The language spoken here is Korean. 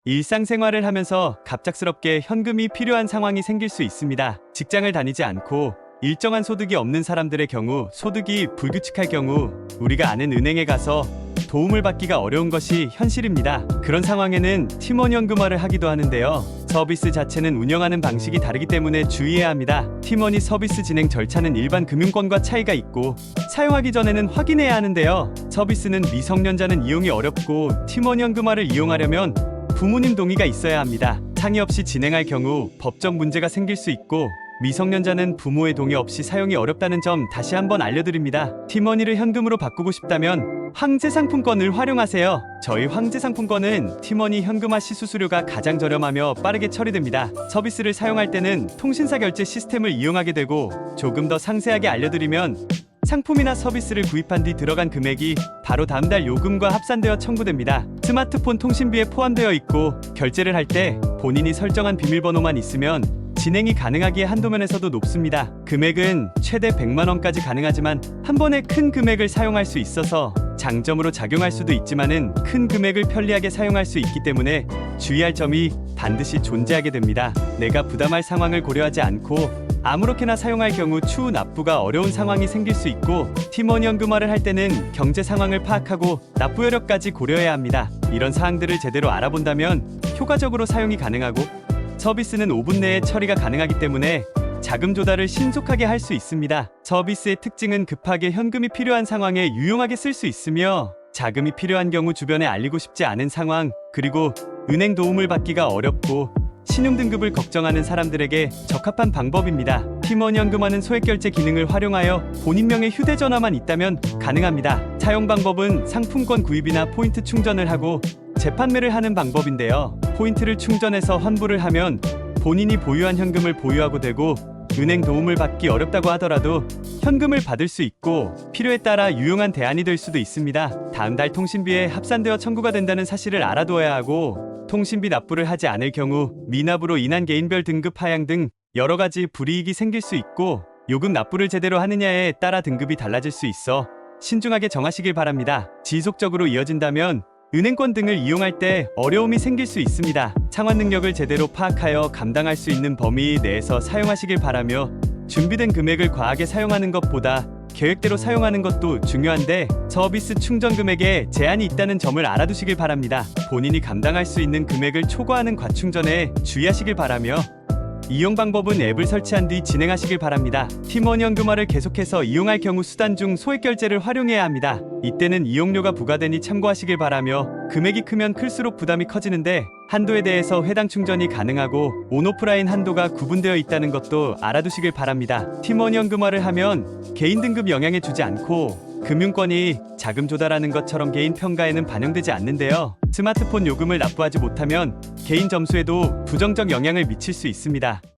일상생활을 하면서 갑작스럽게 현금이 필요한 상황이 생길 수 있습니다. 직장을 다니지 않고 일정한 소득이 없는 사람들의 경우, 소득이 불규칙할 경우 우리가 아는 은행에 가서 도움을 받기가 어려운 것이 현실입니다. 그런 상황에는 팀원 현금화를 하기도 하는데요. 서비스 자체는 운영하는 방식이 다르기 때문에 주의해야 합니다. 팀원이 서비스 진행 절차는 일반 금융권과 차이가 있고 사용하기 전에는 확인해야 하는데요. 서비스는 미성년자는 이용이 어렵고 팀원 현금화를 이용하려면 부모님 동의가 있어야 합니다. 상의 없이 진행할 경우 법적 문제가 생길 수 있고 미성년자는 부모의 동의 없이 사용이 어렵다는 점 다시 한번 알려드립니다. 팀원이를 현금으로 바꾸고 싶다면 황제상품권을 활용하세요. 저희 황제상품권은 팀원이 현금화 시 수수료가 가장 저렴하며 빠르게 처리됩니다. 서비스를 사용할 때는 통신사 결제 시스템을 이용하게 되고 조금 더 상세하게 알려드리면 상품이나 서비스를 구입한 뒤 들어간 금액이 바로 다음 달 요금과 합산되어 청구됩니다. 스마트폰 통신비에 포함되어 있고 결제를 할 때 본인이 설정한 비밀번호만 있으면 진행이 가능하기에 한도면에서도 높습니다. 금액은 최대 100만원까지 가능하지만 한 번에 큰 금액을 사용할 수 있어서 장점으로 작용할 수도 있지만은 큰 금액을 편리하게 사용할 수 있기 때문에 주의할 점이 반드시 존재하게 됩니다. 내가 부담할 상황을 고려하지 않고 아무렇게나 사용할 경우 추후 납부가 어려운 상황이 생길 수 있고 팀원 현금화를 할 때는 경제 상황을 파악하고 납부 여력까지 고려해야 합니다. 이런 사항들을 제대로 알아본다면 효과적으로 사용이 가능하고 서비스는 5분 내에 처리가 가능하기 때문에 자금 조달을 신속하게 할 수 있습니다. 서비스의 특징은 급하게 현금이 필요한 상황에 유용하게 쓸 수 있으며 자금이 필요한 경우 주변에 알리고 싶지 않은 상황, 그리고 은행 도움을 받기가 어렵고 신용등급을 걱정하는 사람들에게 적합한 방법입니다. 팀원 현금화는 소액결제 기능을 활용하여 본인 명의 휴대전화만 있다면 가능합니다. 사용 방법은 상품권 구입이나 포인트 충전을 하고 재판매를 하는 방법인데요. 포인트를 충전해서 환불을 하면 본인이 보유한 현금을 보유하고 되고 은행 도움을 받기 어렵다고 하더라도 현금을 받을 수 있고 필요에 따라 유용한 대안이 될 수도 있습니다. 다음 달 통신비에 합산되어 청구가 된다는 사실을 알아두어야 하고 통신비 납부를 하지 않을 경우 미납으로 인한 개인별 등급 하향 등 여러 가지 불이익이 생길 수 있고 요금 납부를 제대로 하느냐에 따라 등급이 달라질 수 있어 신중하게 정하시길 바랍니다. 지속적으로 이어진다면 은행권 등을 이용할 때 어려움이 생길 수 있습니다. 상환 능력을 제대로 파악하여 감당할 수 있는 범위 내에서 사용하시길 바라며 준비된 금액을 과하게 사용하는 것보다 계획대로 사용하는 것도 중요한데 서비스 충전 금액에 제한이 있다는 점을 알아두시길 바랍니다. 본인이 감당할 수 있는 금액을 초과하는 과충전에 주의하시길 바라며 이용 방법은 앱을 설치한 뒤 진행하시길 바랍니다. 팀원 현금화를 계속해서 이용할 경우 수단 중 소액결제를 활용해야 합니다. 이때는 이용료가 부과되니 참고하시길 바라며 금액이 크면 클수록 부담이 커지는데 한도에 대해서 해당 충전이 가능하고 온오프라인 한도가 구분되어 있다는 것도 알아두시길 바랍니다. 팀원 현금화를 하면 개인 등급 영향에 주지 않고 금융권이 자금 조달하는 것처럼 개인 평가에는 반영되지 않는데요. 스마트폰 요금을 납부하지 못하면 개인 점수에도 부정적 영향을 미칠 수 있습니다.